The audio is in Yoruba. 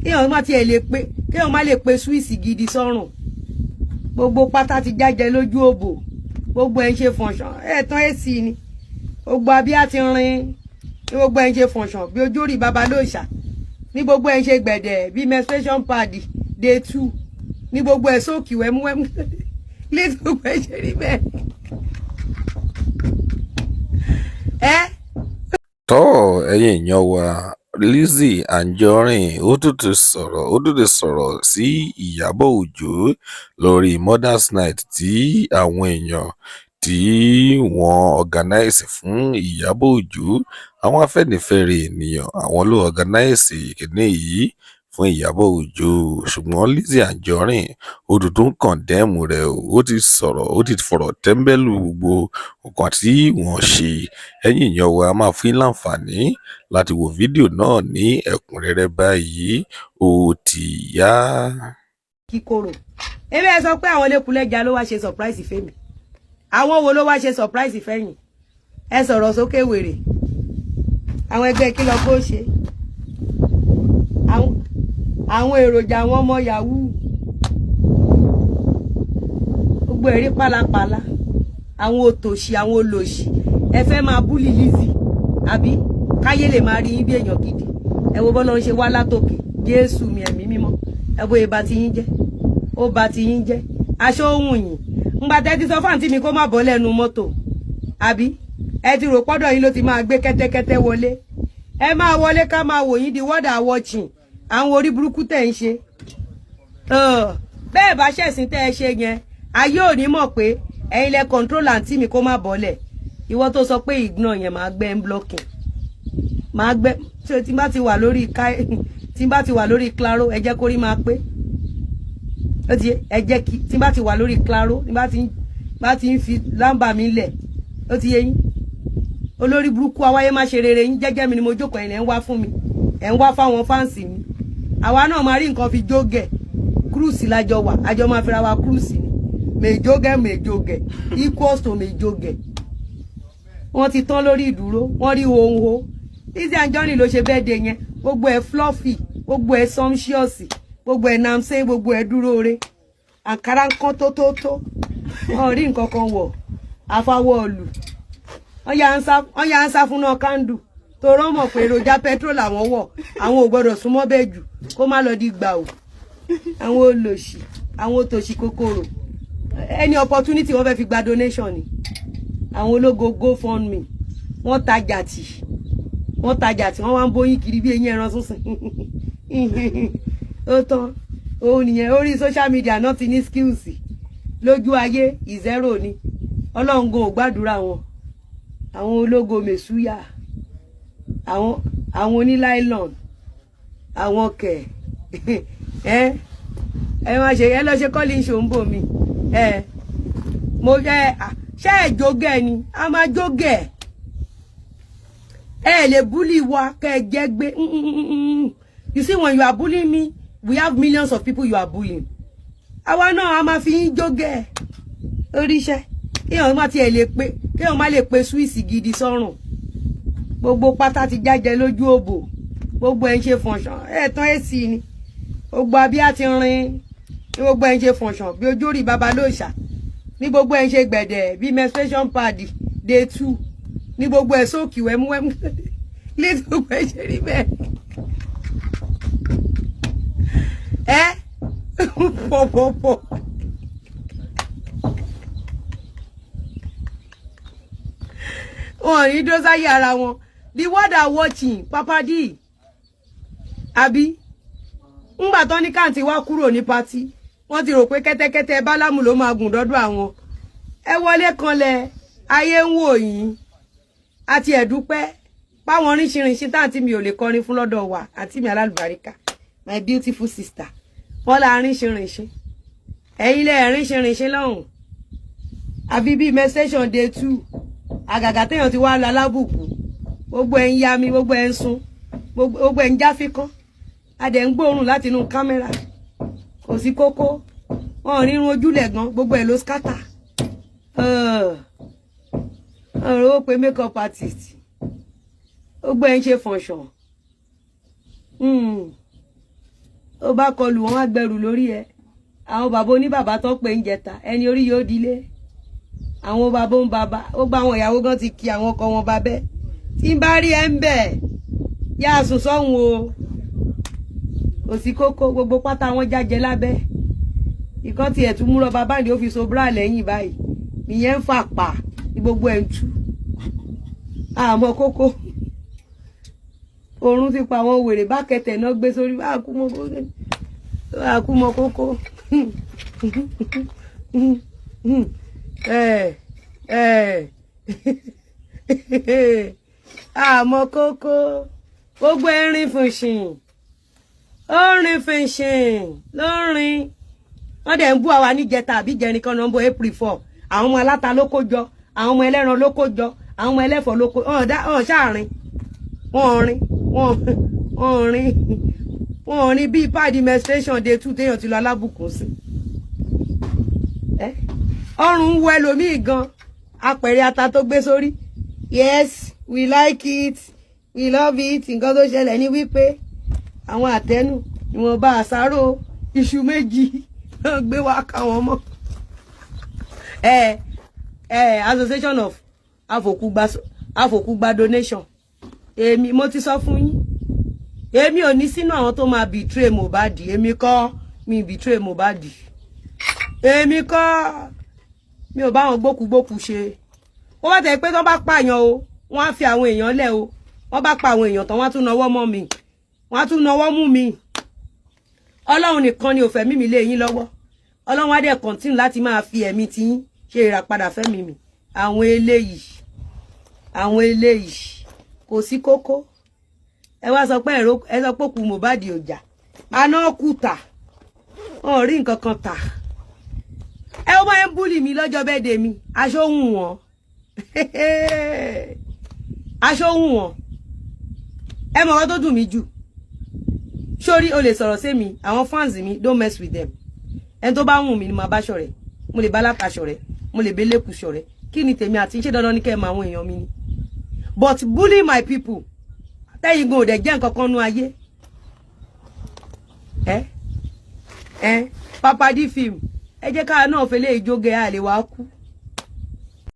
kéèyàn má tiẹ̀ lè pé kéèyàn má lè pe Swiss gidi sọ́rùn gbogbo pátá ti jájẹ lójú òbò gbogbo ẹ̀ ń ṣe fọ̀nṣàn tán èsì ni gbogbo abíyá ti rin ní gbogbo ẹ̀ ń ṣe fọ̀nṣàn bí ojú rí babalóòṣà ní gbogbo ẹ̀ ń ṣe gbẹ̀dẹ̀ bí menstruation pad day 2 ní gbogbo ẹ̀ sóòkì wẹ́múwẹ́mú lé gbogbo ẹ̀ ṣe rí bẹ́ẹ̀. tọ́ ẹ̀yin èèyàn wa Lizzy Anjorin ó tún sọ̀rọ̀ sí Ìyábọ̀ Òjó lórí Mothers Night tí àwọn èèyàn tí wọ́n organize fún Ìyábọ̀ Òjó àwọn Afẹ́nifẹ́re ènìyàn àwọn ló organize kìíní yìí fún Ìyábọ̀ Òjó ṣùgbọ́n Lizzy Anjorin ó tún kọ̀ndẹ́mù rẹ̀ ó ti fọ̀rọ̀ tẹ́ḿbẹ́lú gbogbo nǹkan tí wọ́n ṣe ẹ̀yin èèyàn wa máa fi láǹfààní láti wo fídíò náà ní ẹ̀kúnrẹ́rẹ́ báyìí ó ti yá. kíkorò ebe ẹ sọ pé àwọn lẹkùlẹjà ló wá ṣe surprise fẹmi àwọn wo ló wá ṣe surprise fẹyìn ẹ sọ̀rọ̀ sókè wèrè àwọn ẹgbẹ́ kí lọ kó ṣe àwọn èròjà àwọn ọmọ yahoo gbogbo ẹ̀rí pálapàla àwọn òtòṣì àwọn olòṣì ẹ fẹ́ máa búlì Lizzy àbí káyé lè máa rí yín bí èèyàn gidi ẹ wo bọ́lá ń ṣe wá látòkè Jésù mi ẹ̀mí mímọ́ ẹ bóyá bá ti yín jẹ́ ó bá ti yín jẹ́ aṣọ ohun yìí ńgbà tẹ́ ti sọ fáǹtì mi kó má bọ́ lẹ́nu mọ́tò àbí ẹ ti rò pọ́dọ̀ yín ló ti máa gbé kẹ́tẹ́kẹ́tẹ́ wọlé ẹ máa wọlé ká máa wò yín di world are watching àwọn orí burúkú tẹ̀ ń ṣe bẹ́ẹ̀ bá ṣẹ̀sìn tẹ́ ẹ ṣe yẹn ayé ò ní mọ̀ pé ẹ̀yin lẹ control àǹtí mi kó má bọ́lẹ̀ ìwọ tó sọ pé ignore yẹn máa gbẹ́ ń blocking máa gbẹ́ tí bá ti wà lórí claro ẹ jẹ́ kó rí máa pé ó ti ẹ jẹ́ kí tí bá ti wà lórí claro ní bá ti ń fi lámbà mi lẹ̀ ó ti yé yín olórí burúkú awáyé má ṣe rere yín jẹ́jẹ́ mi ni mo jókòó ẹ̀yin ẹ̀ ń wá fún mi ẹ̀ ń wá fáwọn fáǹsì mi àwa náà máa rí nǹkan fi jógẹ̀ cruise lájọ wà àjọ máa fira wa cruise ni mèjógẹ̀ equals to mèjógẹ̀ wọ́n ti tán lórí ìdúró wọ́n rí ohun Lizzy Anjorin ló ṣe bẹ́ẹ̀ de yẹn gbogbo ẹ̀ fluffy gbogbo ẹ̀ sumptuous gbogbo ẹ̀ namse gbogbo ẹ̀ dúró re àǹkárá nǹkan tó wọ́n rí nǹkan kan wọ̀ àfàwọ̀ ọ̀lù wọ́n yà ń sá fún náà kándù tó rán mọ̀ pé èròjà petrol àwọn wọ̀ àwọn ò gbọ́dọ̀ súnmọ́ bẹ́ẹ̀ jù kó má lọ di gbà ò àwọn olòṣì àwọn òtòṣì kòkòrò any opportunity wọ́n fẹ́ fi gba donation ni àwọn ológo GoFundMe wọ́n tajà tì wọ́n wá ń bóyín kiri bí eyín ẹran sísìn ó tán òun nìyẹn orí social media náà ti ní skills lójú ayé ìzẹ́rò ni ọlọ́run gan ò gbàdúrà wọn àwọn ológo mẹ̀súyà àwọn oníláìlọ́n àwọn kẹ̀ ẹ má ṣe ẹ lọ ṣe kọ́lí ń ṣòǹbò mi mo ṣe ẹ jógẹ̀ ni a máa jógẹ̀ ẹ lè búlì wa kẹ́ ẹ jẹ́ gbé you see when you are bullying me we have millions of people you are bullying àwa náà a máa fi yín jógẹ̀ oríṣẹ́ kéèyàn má tiẹ̀ lè pé kéèyàn má lè pe Swiss gidi sọ́rùn gbogbo pátá ti jájẹ lójú òbò gbogbo ẹ̀ ń ṣe fọ̀nṣàn tán èsì ni gbogbo abíyá ti rin ní gbogbo ẹ̀ ń ṣe fọ̀nṣàn bí ojú rí babalóòṣà ní gbogbo ẹ̀ ń ṣe gbẹ̀dẹ̀ bí menstruation pad day 2 ní gbogbo ẹ̀ sóòkì wẹ́múwẹ́mú lé gbogbo ẹ̀ ṣe rí bẹ́ẹ̀ pọ̀pọ̀pọ̀ wọn ní dó sáyé ara wọn the world are watching Papa D àbí ńgbà tán ní káàntì wá kúrò ní pátí wọ́n ti rò pé kẹ́tẹ́kẹ́tẹ́ bálámù ló máa gùn dọ́dọ̀ àwọn ẹ wọlé kanlẹ̀ ayé ń wò yín àti ẹ̀dúpẹ́ páwọn oríṣiríṣi táǹtí mi ò lè kọrin fún lọ́dọ̀ wa àti mi alálùbáríkà my beautiful sister wọ́n la ríṣiríṣi ẹ̀yin lẹ́ ríṣiríṣi lọ́hùn àbí bíi menstruation day 2 àgàgà téèyàn ti wá lọ alábùkù gbogbo ẹ̀ ń ya mi gbogbo ẹ̀ ń sun gbogbo ẹ̀ ń jáfikán adẹ̀ ń gbóòórùn láti inú kámẹ́rà kò sí kókó wọn rírun ojúlẹ̀ gan gbogbo ẹ̀ ló skátà ọ̀rọ̀ ó pe makeup artist gbogbo ẹ̀ ń ṣe fọ̀nṣọ̀n ó bá kọlù wọn wá gbẹrù lórí ẹ àwọn bàbá oníbàbá tó pè ń jẹta ẹni orí yóò dilé àwọn bàbá ń bàbá ó gba àwọn ìyàwó gan ti kí àwọn ọkọ wọn bàbẹ tí ń bá rí ẹ ń bẹ yá sùn sọ́hun o kò sí kókó gbogbo pátá wọn jájẹ lábẹ́ ìkan tiẹ̀ tún múrọ bàbá ní ó fi so bra lẹ́yìn báyìí ìyẹn ń fà pa ní gbogbo ẹ̀ ń tú àmọ́ kókó oorun ti pa àwọn wèrè bá kẹtẹ̀ náà gbé sórí àkúmọ kókó àmọ́ kókó gbogbo ẹrin fúnṣìn orin fúnṣìn lórin wọ́n dẹ̀ ń bú àwa níjẹta àbí jẹrin kan nọ́mbọ April 4 àwọn ọmọ aláta ló kó jọ àwọn ọmọ ẹlẹ́ran ló kó jọ àwọn ọmọ ẹlẹ́fọ̀ ló kó ṣáàrin wọ́n rin bíi pàdé menstruation day 2 téèyàn ti lọ alábùkún sí ọrùn ń wọ ẹlòmíì gan apẹ̀rẹ̀ ata tó gbé sórí yes we like it we love it nǹkan tó ṣẹlẹ̀ ní wípé àwọn àtẹnu ìwọ̀nba àsáró iṣu méjì náà gbé wá káwọn mọ́ association of afòkúgba donation èmi mo ti sọ fún yín èmi ò ní sínú àwọn tó máa betray Mohbad èmi kọ́ mi betray Mohbad èmi kọ́ mi ò bá wọn gbókùgbókù ṣe ó bá tẹ̀ pé tó bá pààyàn o wọ́n á fi àwọn èèyàn lẹ̀ o wọ́n bá pa àwọn èèyàn tán wọ́n á tún nawọ́ mọ́ mi wọ́n á tún nawọ́ mú mi ọlọ́run nìkan ni ò fẹ́ mímí lé yín lọ́wọ́ ọlọ́run á dẹ̀ continue láti máa fi ẹ̀mí tí yín ṣe ìràpadà fẹ́mi mi àwọn eléyìí kò sí kókó ẹ wá sọ pé ẹ sọ pé òkú Mohbad ò jà àná kú tà wọn ò rí nǹkan kan tà ẹ ó máa ń búlì mi lọ́jọ́ bẹ́ẹ̀dẹ̀ mi aṣọ hùn wọ́n ẹ mọ̀ ọ́ tó dùn mí jù sórí o lè sọ̀rọ̀ sí mi àwọn fans mi don't mess with them ẹni tó bá wùn mí ni màá bá ṣọ̀rẹ́ mo lè bá láta ṣọ̀rẹ́ mo lè bẹ́lẹ̀ kù ṣọ̀rẹ́ kí ni tèmi àti ṣé dandan ní kẹ́ ẹ mọ àwọn èèyàn mi ni but bully my people tẹ́yìn gan ò dẹ̀ jẹ́ nǹkan kan nú ayé Papa D film ẹ jẹ́ ká náà fẹ́lẹ́ ìjóge àlè wa kú